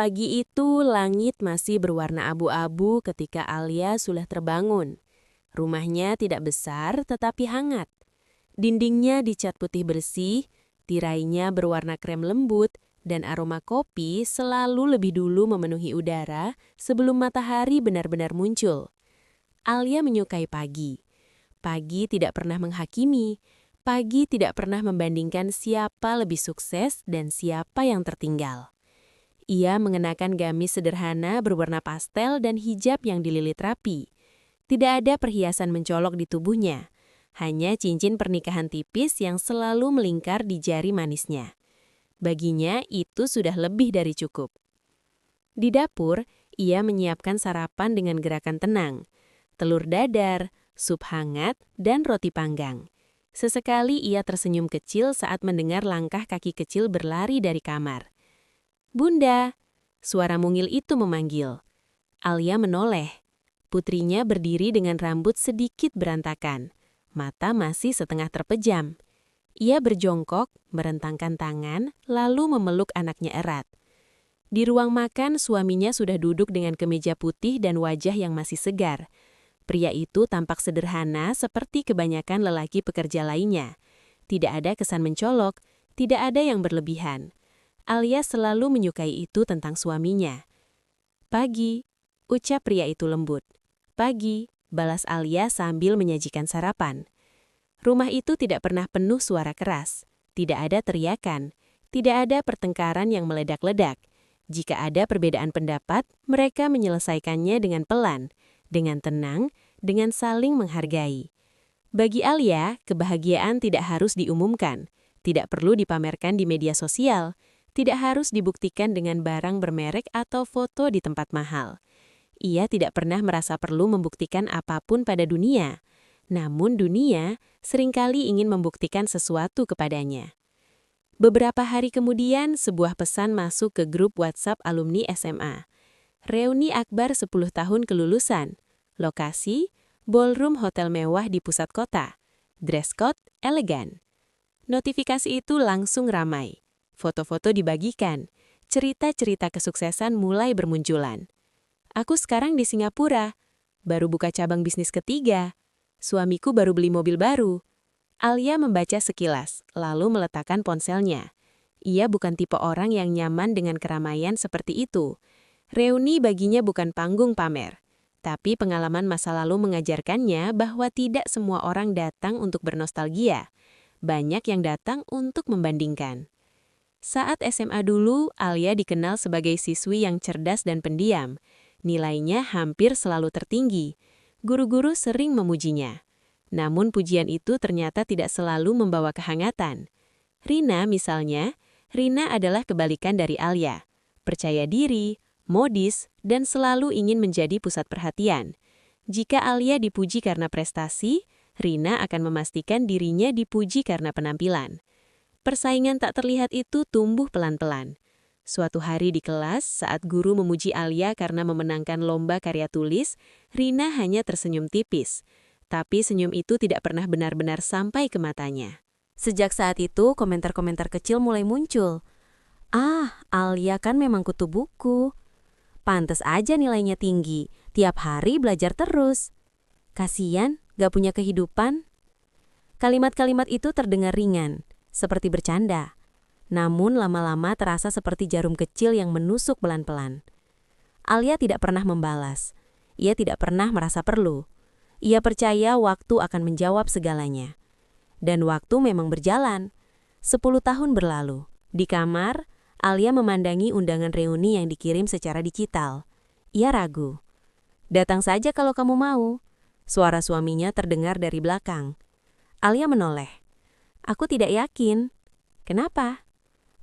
Pagi itu langit masih berwarna abu-abu ketika Alia sudah terbangun. Rumahnya tidak besar tetapi hangat. Dindingnya dicat putih bersih, tirainya berwarna krem lembut, dan aroma kopi selalu lebih dulu memenuhi udara sebelum matahari benar-benar muncul. Alia menyukai pagi. Pagi tidak pernah menghakimi. Pagi tidak pernah membandingkan siapa lebih sukses dan siapa yang tertinggal. Ia mengenakan gamis sederhana berwarna pastel dan hijab yang dililit rapi. Tidak ada perhiasan mencolok di tubuhnya, hanya cincin pernikahan tipis yang selalu melingkar di jari manisnya. Baginya itu sudah lebih dari cukup. Di dapur, ia menyiapkan sarapan dengan gerakan tenang. Telur dadar, sup hangat, dan roti panggang. Sesekali ia tersenyum kecil saat mendengar langkah kaki kecil berlari dari kamar. "Bunda," suara mungil itu memanggil. Alia menoleh. Putrinya berdiri dengan rambut sedikit berantakan. Mata masih setengah terpejam. Ia berjongkok, merentangkan tangan, lalu memeluk anaknya erat. Di ruang makan, suaminya sudah duduk dengan kemeja putih dan wajah yang masih segar. Pria itu tampak sederhana seperti kebanyakan lelaki pekerja lainnya. Tidak ada kesan mencolok, tidak ada yang berlebihan. Alia selalu menyukai itu tentang suaminya. "Pagi," ucap pria itu lembut. "Pagi," balas Alia sambil menyajikan sarapan. Rumah itu tidak pernah penuh suara keras. Tidak ada teriakan. Tidak ada pertengkaran yang meledak-ledak. Jika ada perbedaan pendapat, mereka menyelesaikannya dengan pelan, dengan tenang, dengan saling menghargai. Bagi Alia, kebahagiaan tidak harus diumumkan, tidak perlu dipamerkan di media sosial, tidak harus dibuktikan dengan barang bermerek atau foto di tempat mahal. Ia tidak pernah merasa perlu membuktikan apapun pada dunia. Namun dunia seringkali ingin membuktikan sesuatu kepadanya. Beberapa hari kemudian, sebuah pesan masuk ke grup WhatsApp alumni SMA. Reuni akbar 10 tahun kelulusan. Lokasi, ballroom hotel mewah di pusat kota. Dress code, elegan. Notifikasi itu langsung ramai. Foto-foto dibagikan, cerita-cerita kesuksesan mulai bermunculan. "Aku sekarang di Singapura, baru buka cabang bisnis ketiga. Suamiku baru beli mobil baru." Alia membaca sekilas, lalu meletakkan ponselnya. Ia bukan tipe orang yang nyaman dengan keramaian seperti itu. Reuni baginya bukan panggung pamer. Tapi pengalaman masa lalu mengajarkannya bahwa tidak semua orang datang untuk bernostalgia. Banyak yang datang untuk membandingkan. Saat SMA dulu, Alia dikenal sebagai siswi yang cerdas dan pendiam. Nilainya hampir selalu tertinggi. Guru-guru sering memujinya. Namun pujian itu ternyata tidak selalu membawa kehangatan. Rina misalnya, Rina adalah kebalikan dari Alia. Percaya diri, modis, dan selalu ingin menjadi pusat perhatian. Jika Alia dipuji karena prestasi, Rina akan memastikan dirinya dipuji karena penampilan. Persaingan tak terlihat itu tumbuh pelan-pelan. Suatu hari di kelas, saat guru memuji Alia karena memenangkan lomba karya tulis, Rina hanya tersenyum tipis. Tapi senyum itu tidak pernah benar-benar sampai ke matanya. Sejak saat itu, komentar-komentar kecil mulai muncul. "Ah, Alia kan memang kutu buku. Pantes aja nilainya tinggi, tiap hari belajar terus. Kasian, gak punya kehidupan." Kalimat-kalimat itu terdengar ringan, seperti bercanda. Namun lama-lama terasa seperti jarum kecil yang menusuk pelan-pelan. Alia tidak pernah membalas. Ia tidak pernah merasa perlu. Ia percaya waktu akan menjawab segalanya. Dan waktu memang berjalan. 10 tahun berlalu. Di kamar, Alia memandangi undangan reuni yang dikirim secara digital. Ia ragu. "Datang saja kalau kamu mau." Suara suaminya terdengar dari belakang. Alia menoleh. "Aku tidak yakin." "Kenapa?"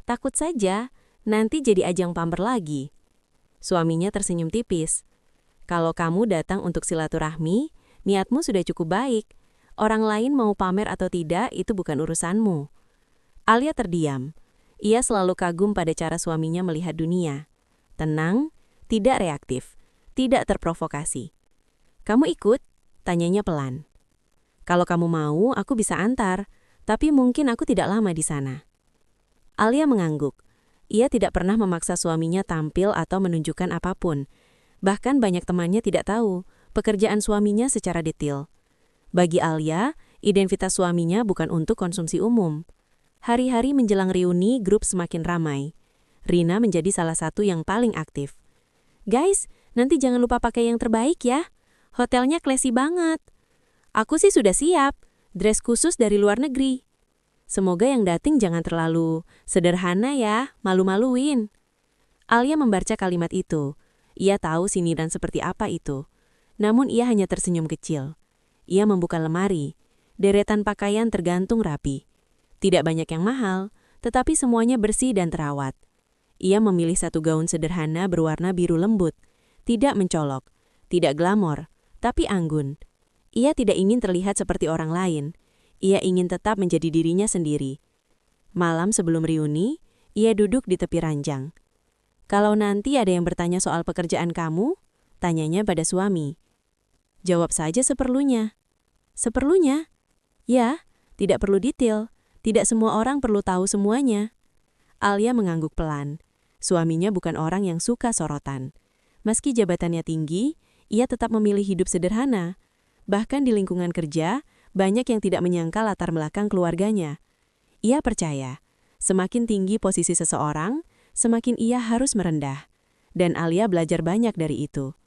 "Takut saja, nanti jadi ajang pamer lagi." Suaminya tersenyum tipis. "Kalau kamu datang untuk silaturahmi, niatmu sudah cukup baik. Orang lain mau pamer atau tidak, itu bukan urusanmu." Alia terdiam. Ia selalu kagum pada cara suaminya melihat dunia. Tenang, tidak reaktif, tidak terprovokasi. "Kamu ikut?" tanyanya pelan. "Kalau kamu mau, aku bisa antar, tapi mungkin aku tidak lama di sana." Alia mengangguk. Ia tidak pernah memaksa suaminya tampil atau menunjukkan apapun. Bahkan banyak temannya tidak tahu pekerjaan suaminya secara detail. Bagi Alia, identitas suaminya bukan untuk konsumsi umum. Hari-hari menjelang reuni, grup semakin ramai. Rina menjadi salah satu yang paling aktif. "Guys, nanti jangan lupa pakai yang terbaik ya. Hotelnya classy banget." "Aku sih sudah siap, dress khusus dari luar negeri." "Semoga yang dating jangan terlalu sederhana ya, malu-maluin." Alia membaca kalimat itu. Ia tahu sindiran seperti apa itu. Namun ia hanya tersenyum kecil. Ia membuka lemari. Deretan pakaian tergantung rapi. Tidak banyak yang mahal, tetapi semuanya bersih dan terawat. Ia memilih satu gaun sederhana berwarna biru lembut. Tidak mencolok, tidak glamor, tapi anggun. Ia tidak ingin terlihat seperti orang lain. Ia ingin tetap menjadi dirinya sendiri. Malam sebelum reuni, ia duduk di tepi ranjang. "Kalau nanti ada yang bertanya soal pekerjaan kamu," tanyanya pada suami. "Jawab saja seperlunya." "Seperlunya?" "Ya, tidak perlu detail. Tidak semua orang perlu tahu semuanya." Alia mengangguk pelan. Suaminya bukan orang yang suka sorotan. Meski jabatannya tinggi, ia tetap memilih hidup sederhana. Bahkan di lingkungan kerja, banyak yang tidak menyangka latar belakang keluarganya. Ia percaya, semakin tinggi posisi seseorang, semakin ia harus merendah. Dan Alia belajar banyak dari itu.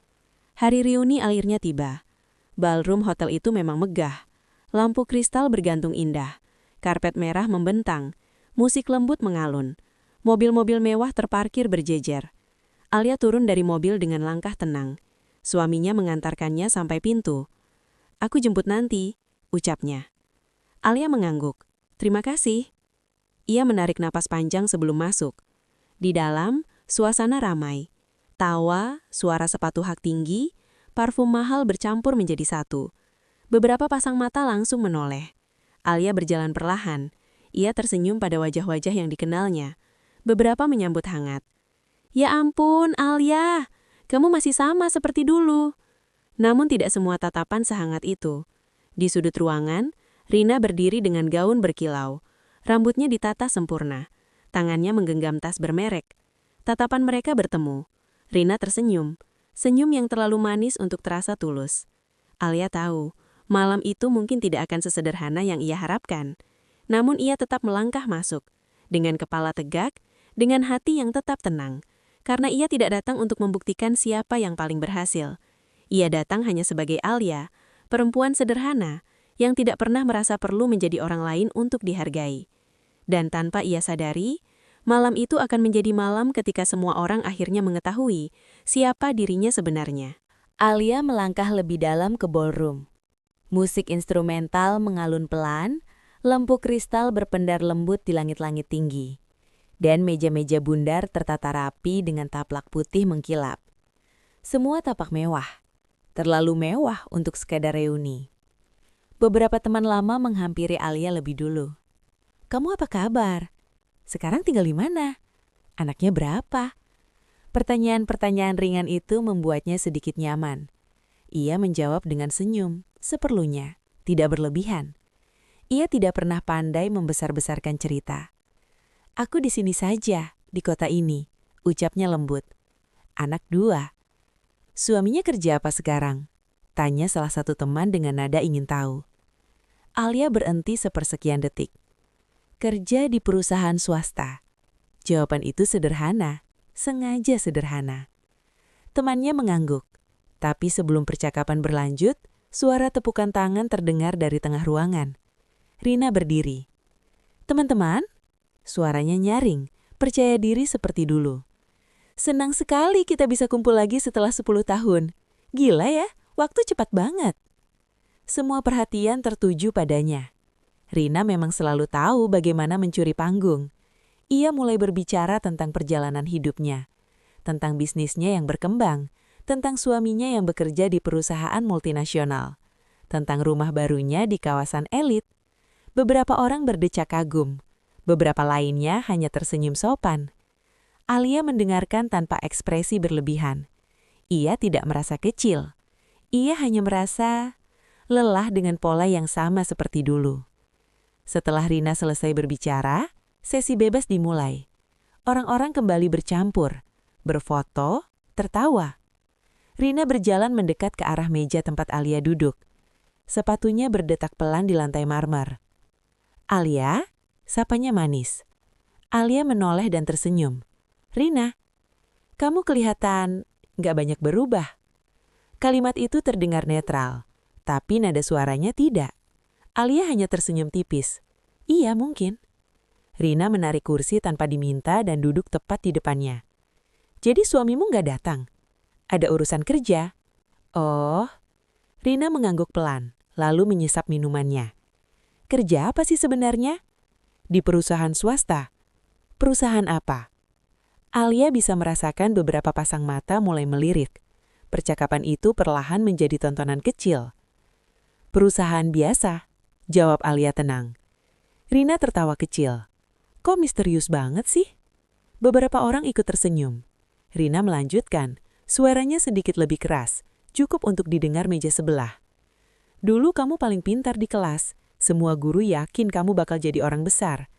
Hari reuni akhirnya tiba. Ballroom hotel itu memang megah. Lampu kristal bergantung indah. Karpet merah membentang. Musik lembut mengalun. Mobil-mobil mewah terparkir berjejer. Alia turun dari mobil dengan langkah tenang. Suaminya mengantarkannya sampai pintu. "Aku jemput nanti," ucapnya. Alia mengangguk. "Terima kasih." Ia menarik napas panjang sebelum masuk. Di dalam, suasana ramai. Tawa, suara sepatu hak tinggi, parfum mahal bercampur menjadi satu. Beberapa pasang mata langsung menoleh. Alia berjalan perlahan. Ia tersenyum pada wajah-wajah yang dikenalnya. Beberapa menyambut hangat. "Ya ampun, Alia, kamu masih sama seperti dulu." Namun tidak semua tatapan sehangat itu. Di sudut ruangan, Rina berdiri dengan gaun berkilau. Rambutnya ditata sempurna. Tangannya menggenggam tas bermerek. Tatapan mereka bertemu. Rina tersenyum. Senyum yang terlalu manis untuk terasa tulus. Alia tahu, malam itu mungkin tidak akan sesederhana yang ia harapkan. Namun ia tetap melangkah masuk. Dengan kepala tegak, dengan hati yang tetap tenang. Karena ia tidak datang untuk membuktikan siapa yang paling berhasil. Ia datang hanya sebagai Alia, perempuan sederhana, yang tidak pernah merasa perlu menjadi orang lain untuk dihargai. Dan tanpa ia sadari, malam itu akan menjadi malam ketika semua orang akhirnya mengetahui siapa dirinya sebenarnya. Alia melangkah lebih dalam ke ballroom. Musik instrumental mengalun pelan, lampu kristal berpendar lembut di langit-langit tinggi. Dan meja-meja bundar tertata rapi dengan taplak putih mengkilap. Semua tapak mewah, terlalu mewah untuk sekadar reuni. Beberapa teman lama menghampiri Alia lebih dulu. "Kamu apa kabar? Sekarang tinggal di mana? Anaknya berapa?" Pertanyaan-pertanyaan ringan itu membuatnya sedikit nyaman. Ia menjawab dengan senyum, seperlunya, tidak berlebihan. Ia tidak pernah pandai membesar-besarkan cerita. "Aku di sini saja, di kota ini," ucapnya lembut. "Anak 2. "Suaminya kerja apa sekarang?" tanya salah satu teman dengan nada ingin tahu. Alia berhenti sepersekian detik. "Kerja di perusahaan swasta." Jawaban itu sederhana, sengaja sederhana. Temannya mengangguk. Tapi sebelum percakapan berlanjut, suara tepukan tangan terdengar dari tengah ruangan. Rina berdiri. "Teman-teman?" Suaranya nyaring, percaya diri seperti dulu. "Senang sekali kita bisa kumpul lagi setelah 10 tahun. Gila ya, waktu cepat banget." Semua perhatian tertuju padanya. Rina memang selalu tahu bagaimana mencuri panggung. Ia mulai berbicara tentang perjalanan hidupnya, tentang bisnisnya yang berkembang, tentang suaminya yang bekerja di perusahaan multinasional, tentang rumah barunya di kawasan elit. Beberapa orang berdecak kagum. Beberapa lainnya hanya tersenyum sopan. Alia mendengarkan tanpa ekspresi berlebihan. Ia tidak merasa kecil. Ia hanya merasa lelah dengan pola yang sama seperti dulu. Setelah Rina selesai berbicara, sesi bebas dimulai. Orang-orang kembali bercampur, berfoto, tertawa. Rina berjalan mendekat ke arah meja tempat Alia duduk. Sepatunya berdetak pelan di lantai marmer. "Alia?" sapanya manis. Alia menoleh dan tersenyum. "Rina, kamu kelihatan nggak banyak berubah." Kalimat itu terdengar netral, tapi nada suaranya tidak. Alia hanya tersenyum tipis. "Iya, mungkin." Rina menarik kursi tanpa diminta dan duduk tepat di depannya. "Jadi suamimu nggak datang? Ada urusan kerja?" "Oh." Rina mengangguk pelan, lalu menyesap minumannya. "Kerja apa sih sebenarnya?" "Di perusahaan swasta." "Perusahaan apa?" Alia bisa merasakan beberapa pasang mata mulai melirik. Percakapan itu perlahan menjadi tontonan kecil. "Perusahaan biasa," jawab Alia tenang. Rina tertawa kecil. "Kok misterius banget sih?" Beberapa orang ikut tersenyum. Rina melanjutkan, suaranya sedikit lebih keras, cukup untuk didengar meja sebelah. "Dulu kamu paling pintar di kelas. Semua guru yakin kamu bakal jadi orang besar.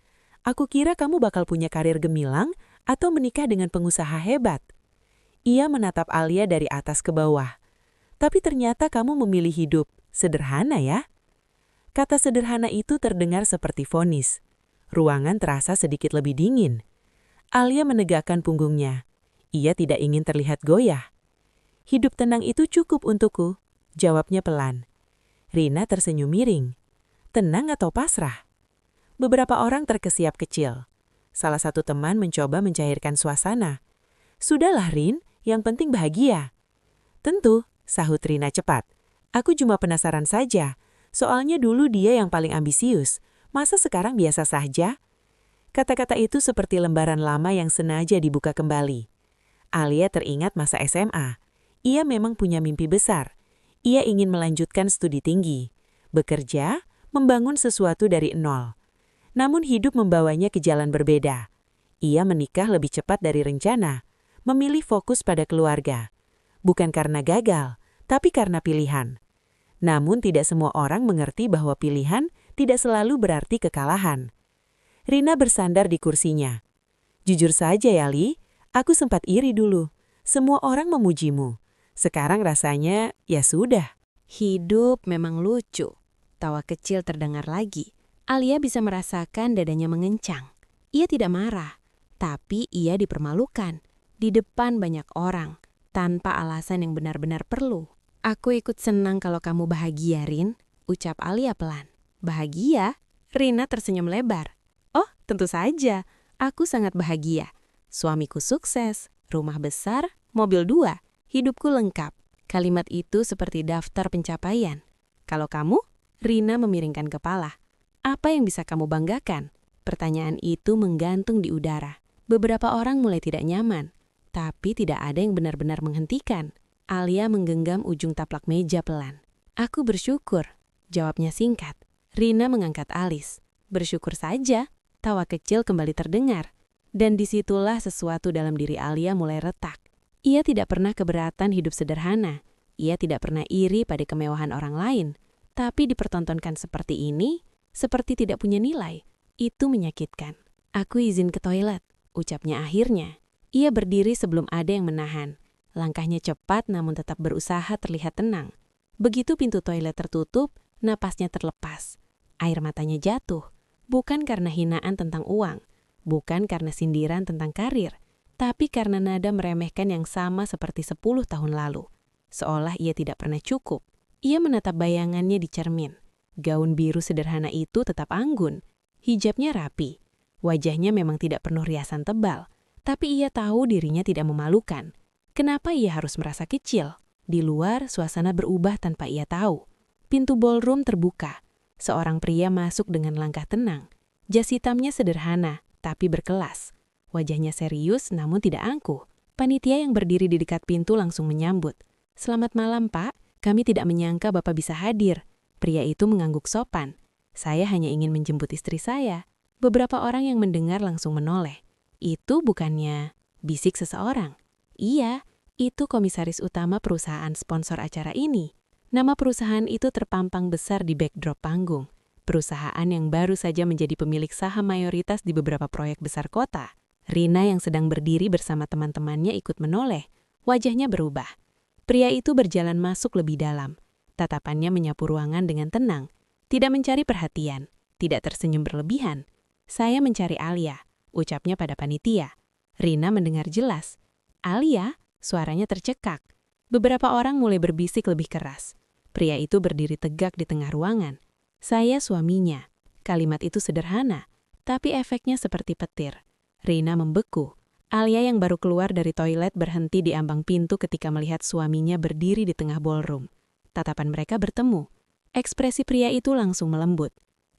Aku kira kamu bakal punya karir gemilang atau menikah dengan pengusaha hebat." Ia menatap Alia dari atas ke bawah. "Tapi ternyata kamu memilih hidup sederhana ya." Kata sederhana itu terdengar seperti vonis. Ruangan terasa sedikit lebih dingin. Alia menegakkan punggungnya. Ia tidak ingin terlihat goyah. "Hidup tenang itu cukup untukku," jawabnya pelan. Rina tersenyum miring. "Tenang atau pasrah?" Beberapa orang terkesiap kecil. Salah satu teman mencoba mencairkan suasana. "Sudahlah Rin, yang penting bahagia." "Tentu," sahut Rina cepat. "Aku cuma penasaran saja. Soalnya dulu dia yang paling ambisius. Masa sekarang biasa saja?" Kata-kata itu seperti lembaran lama yang sengaja dibuka kembali. Alia teringat masa SMA. Ia memang punya mimpi besar. Ia ingin melanjutkan studi tinggi, bekerja, membangun sesuatu dari nol. Namun hidup membawanya ke jalan berbeda. Ia menikah lebih cepat dari rencana, memilih fokus pada keluarga. Bukan karena gagal, tapi karena pilihan. Namun tidak semua orang mengerti bahwa pilihan tidak selalu berarti kekalahan. Rina bersandar di kursinya. "Jujur saja ya Li, aku sempat iri dulu. Semua orang memujimu. Sekarang rasanya ya sudah." Hidup memang lucu. Tawa kecil terdengar lagi. Alia bisa merasakan dadanya mengencang. Ia tidak marah, tapi ia dipermalukan. Di depan banyak orang, tanpa alasan yang benar-benar perlu. "Aku ikut senang kalau kamu bahagia, Rin," ucap Alia pelan. "Bahagia?" Rina tersenyum lebar. "Oh, tentu saja. Aku sangat bahagia. Suamiku sukses, rumah besar, mobil 2, hidupku lengkap." Kalimat itu seperti daftar pencapaian. "Kalau kamu?" Rina memiringkan kepala. "Apa yang bisa kamu banggakan?" Pertanyaan itu menggantung di udara. Beberapa orang mulai tidak nyaman, tapi tidak ada yang benar-benar menghentikan. Alia menggenggam ujung taplak meja pelan. "Aku bersyukur," jawabnya singkat. Rina mengangkat alis. "Bersyukur saja." Tawa kecil kembali terdengar. Dan disitulah sesuatu dalam diri Alia mulai retak. Ia tidak pernah keberatan hidup sederhana. Ia tidak pernah iri pada kemewahan orang lain. Tapi dipertontonkan seperti ini, seperti tidak punya nilai. Itu menyakitkan. "Aku izin ke toilet," ucapnya akhirnya. Ia berdiri sebelum ada yang menahan. Langkahnya cepat namun tetap berusaha terlihat tenang. Begitu pintu toilet tertutup, napasnya terlepas. Air matanya jatuh. Bukan karena hinaan tentang uang. Bukan karena sindiran tentang karir. Tapi karena nada meremehkan yang sama seperti 10 tahun lalu. Seolah ia tidak pernah cukup. Ia menatap bayangannya di cermin. Gaun biru sederhana itu tetap anggun. Hijabnya rapi. Wajahnya memang tidak penuh riasan tebal. Tapi ia tahu dirinya tidak memalukan. Kenapa ia harus merasa kecil? Di luar, suasana berubah tanpa ia tahu. Pintu ballroom terbuka. Seorang pria masuk dengan langkah tenang. Jas hitamnya sederhana, tapi berkelas. Wajahnya serius namun tidak angkuh. Panitia yang berdiri di dekat pintu langsung menyambut. "Selamat malam, Pak. Kami tidak menyangka Bapak bisa hadir." Pria itu mengangguk sopan. "Saya hanya ingin menjemput istri saya." Beberapa orang yang mendengar langsung menoleh. "Itu bukannya..." bisik seseorang. "Iya, itu komisaris utama perusahaan sponsor acara ini." Nama perusahaan itu terpampang besar di backdrop panggung. Perusahaan yang baru saja menjadi pemilik saham mayoritas di beberapa proyek besar kota. Rina yang sedang berdiri bersama teman-temannya ikut menoleh. Wajahnya berubah. Pria itu berjalan masuk lebih dalam. Tatapannya menyapu ruangan dengan tenang. Tidak mencari perhatian. Tidak tersenyum berlebihan. "Saya mencari Alia," ucapnya pada panitia. Rina mendengar jelas. "Alia?" Suaranya tercekak. Beberapa orang mulai berbisik lebih keras. Pria itu berdiri tegak di tengah ruangan. "Saya suaminya." Kalimat itu sederhana, tapi efeknya seperti petir. Rina membeku. Alia yang baru keluar dari toilet berhenti di ambang pintu ketika melihat suaminya berdiri di tengah ballroom. Tatapan mereka bertemu. Ekspresi pria itu langsung melembut.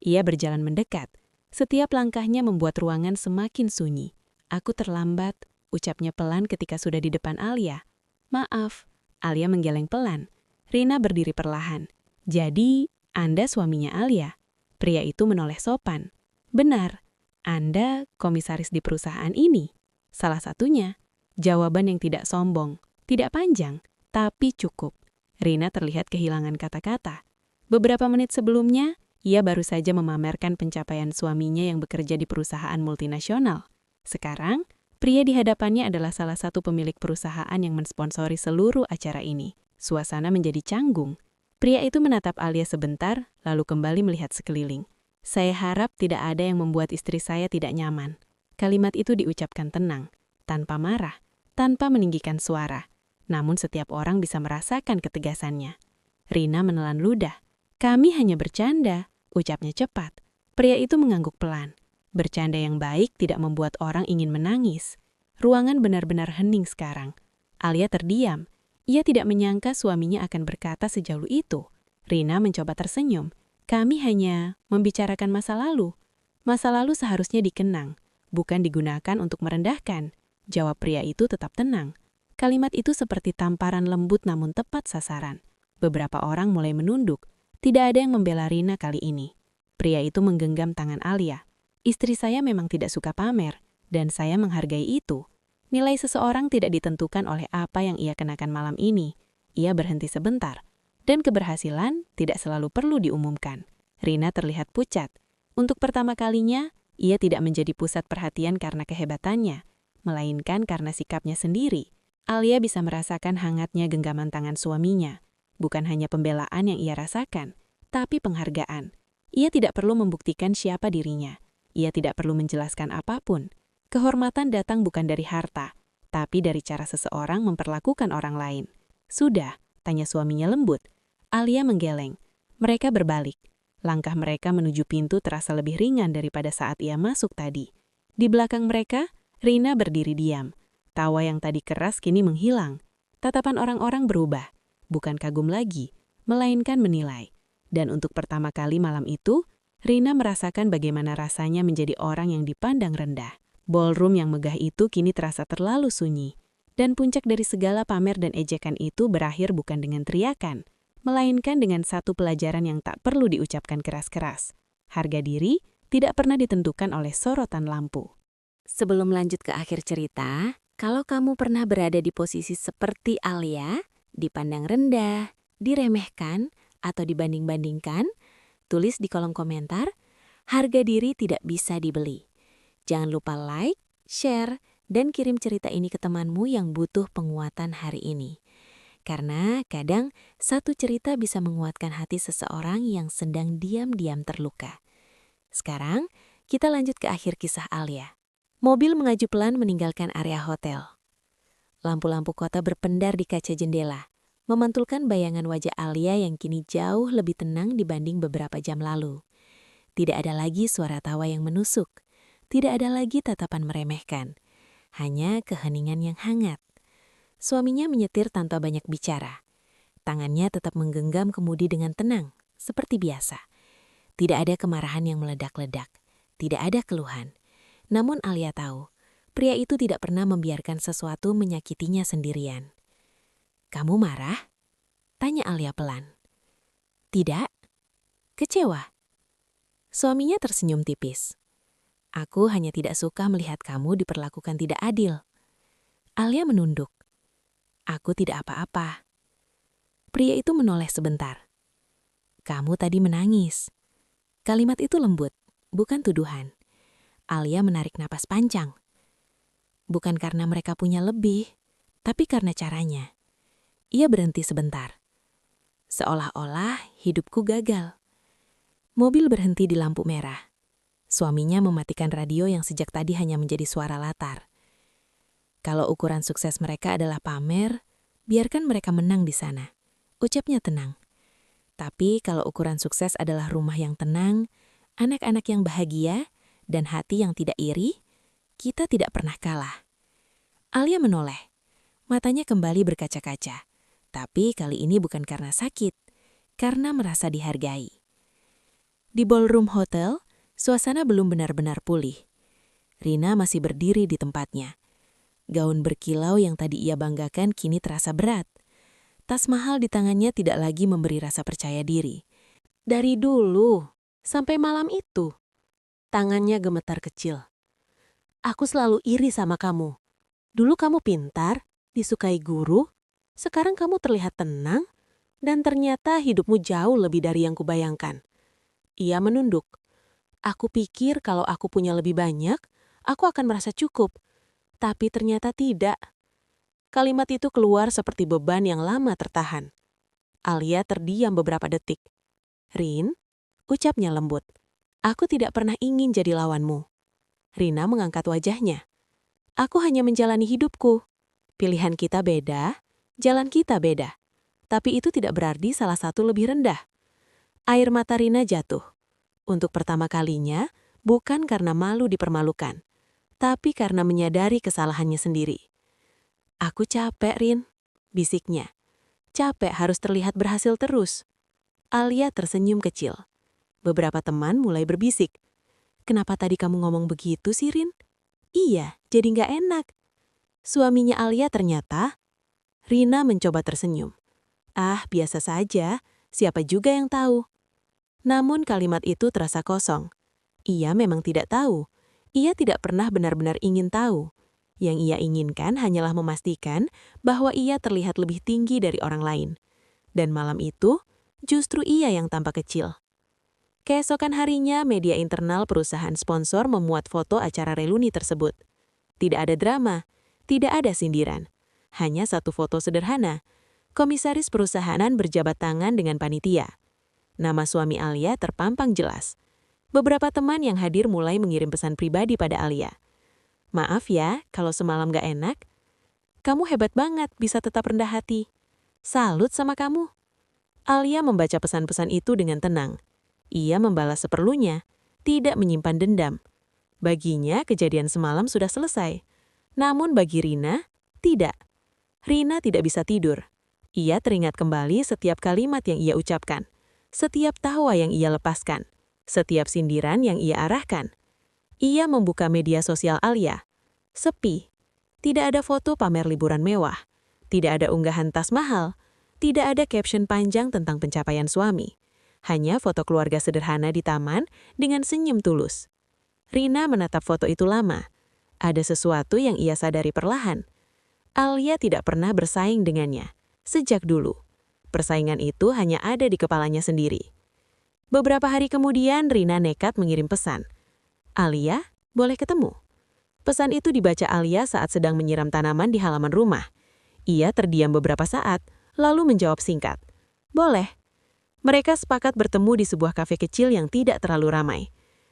Ia berjalan mendekat. Setiap langkahnya membuat ruangan semakin sunyi. "Aku terlambat," ucapnya pelan ketika sudah di depan Alia. "Maaf." Alia menggeleng pelan. Rina berdiri perlahan. "Jadi, Anda suaminya Alia?" Pria itu menoleh sopan. "Benar. Anda komisaris di perusahaan ini?" "Salah satunya." Jawaban yang tidak sombong, tidak panjang, tapi cukup. Rina terlihat kehilangan kata-kata. Beberapa menit sebelumnya, ia baru saja memamerkan pencapaian suaminya yang bekerja di perusahaan multinasional. Sekarang, pria di hadapannya adalah salah satu pemilik perusahaan yang mensponsori seluruh acara ini. Suasana menjadi canggung. Pria itu menatap Alia sebentar, lalu kembali melihat sekeliling. "Saya harap tidak ada yang membuat istri saya tidak nyaman." Kalimat itu diucapkan tenang, tanpa marah, tanpa meninggikan suara. Namun setiap orang bisa merasakan ketegasannya. Rina menelan ludah. "Kami hanya bercanda," ucapnya cepat. Pria itu mengangguk pelan. Bercanda yang baik tidak membuat orang ingin menangis. Ruangan benar-benar hening sekarang. Alia terdiam. Ia tidak menyangka suaminya akan berkata sejauh itu. Rina mencoba tersenyum. "Kami hanya membicarakan masa lalu." "Masa lalu seharusnya dikenang, bukan digunakan untuk merendahkan." Jawab pria itu tetap tenang. Kalimat itu seperti tamparan lembut namun tepat sasaran. Beberapa orang mulai menunduk. Tidak ada yang membela Rina kali ini. Pria itu menggenggam tangan Alia. "Istri saya memang tidak suka pamer, dan saya menghargai itu." Nilai seseorang tidak ditentukan oleh apa yang ia kenakan malam ini. Ia berhenti sebentar. Dan keberhasilan tidak selalu perlu diumumkan. Rina terlihat pucat. Untuk pertama kalinya, ia tidak menjadi pusat perhatian karena kehebatannya, melainkan karena sikapnya sendiri. Alia bisa merasakan hangatnya genggaman tangan suaminya. Bukan hanya pembelaan yang ia rasakan, tapi penghargaan. Ia tidak perlu membuktikan siapa dirinya. Ia tidak perlu menjelaskan apapun. Kehormatan datang bukan dari harta, tapi dari cara seseorang memperlakukan orang lain. "Sudah?" tanya suaminya lembut. Alia menggeleng. Mereka berbalik. Langkah mereka menuju pintu terasa lebih ringan daripada saat ia masuk tadi. Di belakang mereka, Rina berdiri diam. Tawa yang tadi keras kini menghilang. Tatapan orang-orang berubah. Bukan kagum lagi, melainkan menilai. Dan untuk pertama kali malam itu, Rina merasakan bagaimana rasanya menjadi orang yang dipandang rendah. Ballroom yang megah itu kini terasa terlalu sunyi. Dan puncak dari segala pamer dan ejekan itu berakhir bukan dengan teriakan, melainkan dengan satu pelajaran yang tak perlu diucapkan keras-keras. Harga diri tidak pernah ditentukan oleh sorotan lampu. Sebelum lanjut ke akhir cerita, kalau kamu pernah berada di posisi seperti Alia, dipandang rendah, diremehkan, atau dibanding-bandingkan, tulis di kolom komentar, harga diri tidak bisa dibeli. Jangan lupa like, share, dan kirim cerita ini ke temanmu yang butuh penguatan hari ini. Karena kadang satu cerita bisa menguatkan hati seseorang yang sedang diam-diam terluka. Sekarang, kita lanjut ke akhir kisah Alia. Mobil mengaju pelan meninggalkan area hotel. Lampu-lampu kota berpendar di kaca jendela, memantulkan bayangan wajah Alia yang kini jauh lebih tenang dibanding beberapa jam lalu. Tidak ada lagi suara tawa yang menusuk. Tidak ada lagi tatapan meremehkan, hanya keheningan yang hangat. Suaminya menyetir tanpa banyak bicara. Tangannya tetap menggenggam kemudi dengan tenang, seperti biasa. Tidak ada kemarahan yang meledak-ledak, tidak ada keluhan. Namun Alia tahu, pria itu tidak pernah membiarkan sesuatu menyakitinya sendirian. "Kamu marah?" tanya Alia pelan. "Tidak." "Kecewa?" Suaminya tersenyum tipis. "Aku hanya tidak suka melihat kamu diperlakukan tidak adil." Alia menunduk. "Aku tidak apa-apa." Pria itu menoleh sebentar. "Kamu tadi menangis." Kalimat itu lembut, bukan tuduhan. Alia menarik napas panjang. Bukan karena mereka punya lebih, tapi karena caranya. Ia berhenti sebentar. Seolah-olah hidupku gagal. Mobil berhenti di lampu merah. Suaminya mematikan radio yang sejak tadi hanya menjadi suara latar. Kalau ukuran sukses mereka adalah pamer, biarkan mereka menang di sana. Ucapnya tenang. Tapi kalau ukuran sukses adalah rumah yang tenang, anak-anak yang bahagia, dan hati yang tidak iri, kita tidak pernah kalah. Alia menoleh. Matanya kembali berkaca-kaca. Tapi kali ini bukan karena sakit, karena merasa dihargai. Di ballroom hotel, suasana belum benar-benar pulih. Rina masih berdiri di tempatnya. Gaun berkilau yang tadi ia banggakan kini terasa berat. Tas mahal di tangannya tidak lagi memberi rasa percaya diri. Dari dulu, sampai malam itu, tangannya gemetar kecil. Aku selalu iri sama kamu. Dulu kamu pintar, disukai guru, sekarang kamu terlihat tenang, dan ternyata hidupmu jauh lebih dari yang kubayangkan. Ia menunduk. Aku pikir kalau aku punya lebih banyak, aku akan merasa cukup. Tapi ternyata tidak. Kalimat itu keluar seperti beban yang lama tertahan. Alia terdiam beberapa detik. Rin, ucapnya lembut. Aku tidak pernah ingin jadi lawanmu. Rina mengangkat wajahnya. Aku hanya menjalani hidupku. Pilihan kita beda, jalan kita beda. Tapi itu tidak berarti salah satu lebih rendah. Air mata Rina jatuh. Untuk pertama kalinya, bukan karena malu dipermalukan, tapi karena menyadari kesalahannya sendiri. Aku capek, Rin, bisiknya. Capek harus terlihat berhasil terus. Alia tersenyum kecil. Beberapa teman mulai berbisik. Kenapa tadi kamu ngomong begitu sih, Rin? Iya, jadi nggak enak. Suaminya Alia ternyata. Rina mencoba tersenyum. Ah, biasa saja, siapa juga yang tahu. Namun kalimat itu terasa kosong. Ia memang tidak tahu. Ia tidak pernah benar-benar ingin tahu. Yang ia inginkan hanyalah memastikan bahwa ia terlihat lebih tinggi dari orang lain. Dan malam itu, justru ia yang tampak kecil. Keesokan harinya, media internal perusahaan sponsor memuat foto acara reuni tersebut. Tidak ada drama, tidak ada sindiran. Hanya satu foto sederhana. Komisaris perusahaan berjabat tangan dengan panitia. Nama suami Alia terpampang jelas. Beberapa teman yang hadir mulai mengirim pesan pribadi pada Alia. Maaf ya, kalau semalam gak enak. Kamu hebat banget bisa tetap rendah hati. Salut sama kamu. Alia membaca pesan-pesan itu dengan tenang. Ia membalas seperlunya, tidak menyimpan dendam. Baginya, kejadian semalam sudah selesai. Namun bagi Rina, tidak. Rina tidak bisa tidur. Ia teringat kembali setiap kalimat yang ia ucapkan. Setiap tawa yang ia lepaskan, setiap sindiran yang ia arahkan. Ia membuka media sosial Alia. Sepi. Tidak ada foto pamer liburan mewah. Tidak ada unggahan tas mahal. Tidak ada caption panjang tentang pencapaian suami. Hanya foto keluarga sederhana di taman dengan senyum tulus. Rina menatap foto itu lama. Ada sesuatu yang ia sadari perlahan. Alia tidak pernah bersaing dengannya. Sejak dulu. Persaingan itu hanya ada di kepalanya sendiri. Beberapa hari kemudian, Rina nekat mengirim pesan. Alia, boleh ketemu? Pesan itu dibaca Alia saat sedang menyiram tanaman di halaman rumah. Ia terdiam beberapa saat, lalu menjawab singkat. Boleh. Mereka sepakat bertemu di sebuah kafe kecil yang tidak terlalu ramai.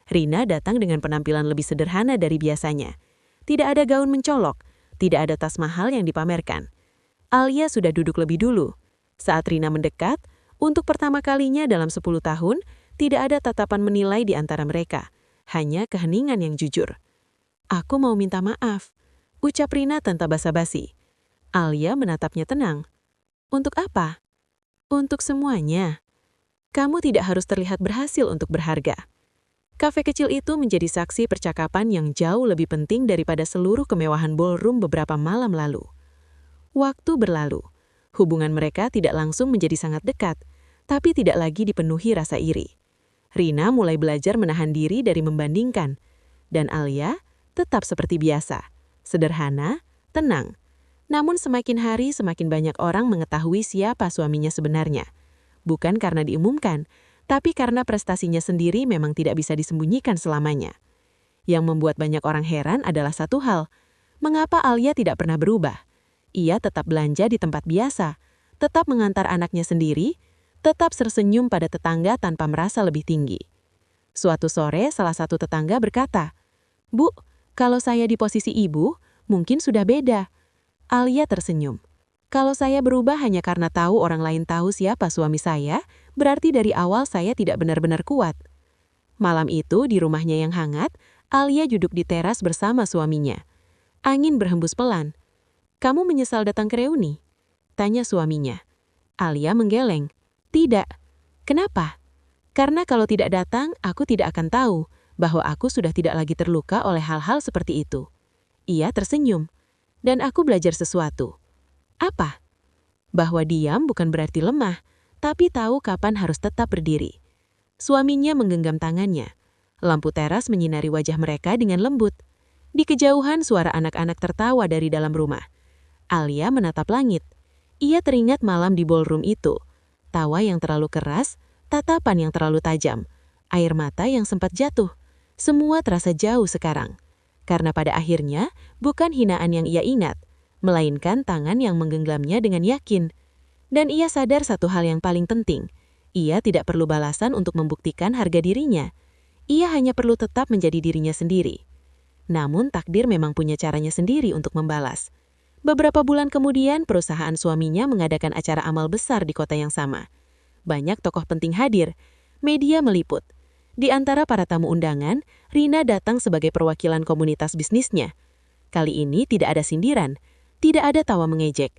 Rina datang dengan penampilan lebih sederhana dari biasanya. Tidak ada gaun mencolok, tidak ada tas mahal yang dipamerkan. Alia sudah duduk lebih dulu. Saat Rina mendekat, untuk pertama kalinya dalam 10 tahun, tidak ada tatapan menilai di antara mereka. Hanya keheningan yang jujur. Aku mau minta maaf, ucap Rina tanpa basa-basi. Alia menatapnya tenang. Untuk apa? Untuk semuanya. Kamu tidak harus terlihat berhasil untuk berharga. Kafe kecil itu menjadi saksi percakapan yang jauh lebih penting daripada seluruh kemewahan ballroom beberapa malam lalu. Waktu berlalu. Hubungan mereka tidak langsung menjadi sangat dekat, tapi tidak lagi dipenuhi rasa iri. Rina mulai belajar menahan diri dari membandingkan, dan Alia tetap seperti biasa, sederhana, tenang. Namun semakin hari semakin banyak orang mengetahui siapa suaminya sebenarnya. Bukan karena diumumkan, tapi karena prestasinya sendiri memang tidak bisa disembunyikan selamanya. Yang membuat banyak orang heran adalah satu hal, Mengapa Alia tidak pernah berubah? Ia tetap belanja di tempat biasa, tetap mengantar anaknya sendiri, tetap tersenyum pada tetangga tanpa merasa lebih tinggi. Suatu sore, salah satu tetangga berkata, "Bu, kalau saya di posisi ibu, mungkin sudah beda." Alia tersenyum. "Kalau saya berubah hanya karena tahu orang lain tahu siapa suami saya, berarti dari awal saya tidak benar-benar kuat." Malam itu, di rumahnya yang hangat, Alia duduk di teras bersama suaminya. Angin berhembus pelan. "Kamu menyesal datang ke reuni?" tanya suaminya. Alia menggeleng. "Tidak." "Kenapa?" "Karena kalau tidak datang, aku tidak akan tahu bahwa aku sudah tidak lagi terluka oleh hal-hal seperti itu." Ia tersenyum. "Dan aku belajar sesuatu." "Apa?" "Bahwa diam bukan berarti lemah, tapi tahu kapan harus tetap berdiri." Suaminya menggenggam tangannya. Lampu teras menyinari wajah mereka dengan lembut. Di kejauhan suara anak-anak tertawa dari dalam rumah. Alia menatap langit. Ia teringat malam di ballroom itu. Tawa yang terlalu keras, tatapan yang terlalu tajam, air mata yang sempat jatuh. Semua terasa jauh sekarang. Karena pada akhirnya, bukan hinaan yang ia ingat, melainkan tangan yang menggenggamnya dengan yakin. Dan ia sadar satu hal yang paling penting. Ia tidak perlu balasan untuk membuktikan harga dirinya. Ia hanya perlu tetap menjadi dirinya sendiri. Namun takdir memang punya caranya sendiri untuk membalas. Beberapa bulan kemudian, perusahaan suaminya mengadakan acara amal besar di kota yang sama. Banyak tokoh penting hadir. Media meliput. Di antara para tamu undangan, Rina datang sebagai perwakilan komunitas bisnisnya. Kali ini tidak ada sindiran, tidak ada tawa mengejek.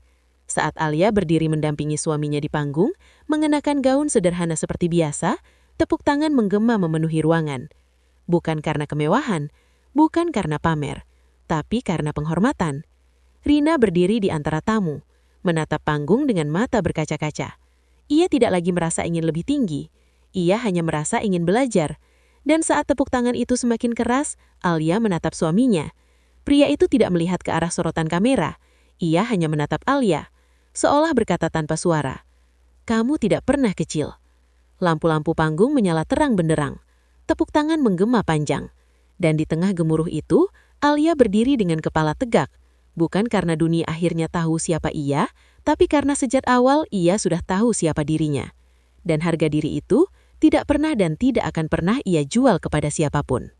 Saat Alia berdiri mendampingi suaminya di panggung, mengenakan gaun sederhana seperti biasa, tepuk tangan menggema memenuhi ruangan. Bukan karena kemewahan, bukan karena pamer, tapi karena penghormatan. Rina berdiri di antara tamu, menatap panggung dengan mata berkaca-kaca. Ia tidak lagi merasa ingin lebih tinggi, ia hanya merasa ingin belajar. Dan saat tepuk tangan itu semakin keras, Alia menatap suaminya. Pria itu tidak melihat ke arah sorotan kamera, ia hanya menatap Alia, seolah berkata tanpa suara, "Kamu tidak pernah kecil." Lampu-lampu panggung menyala terang benderang, tepuk tangan menggema panjang. Dan di tengah gemuruh itu, Alia berdiri dengan kepala tegak, bukan karena dunia akhirnya tahu siapa ia, tapi karena sejak awal ia sudah tahu siapa dirinya. Dan harga diri itu tidak pernah dan tidak akan pernah ia jual kepada siapapun.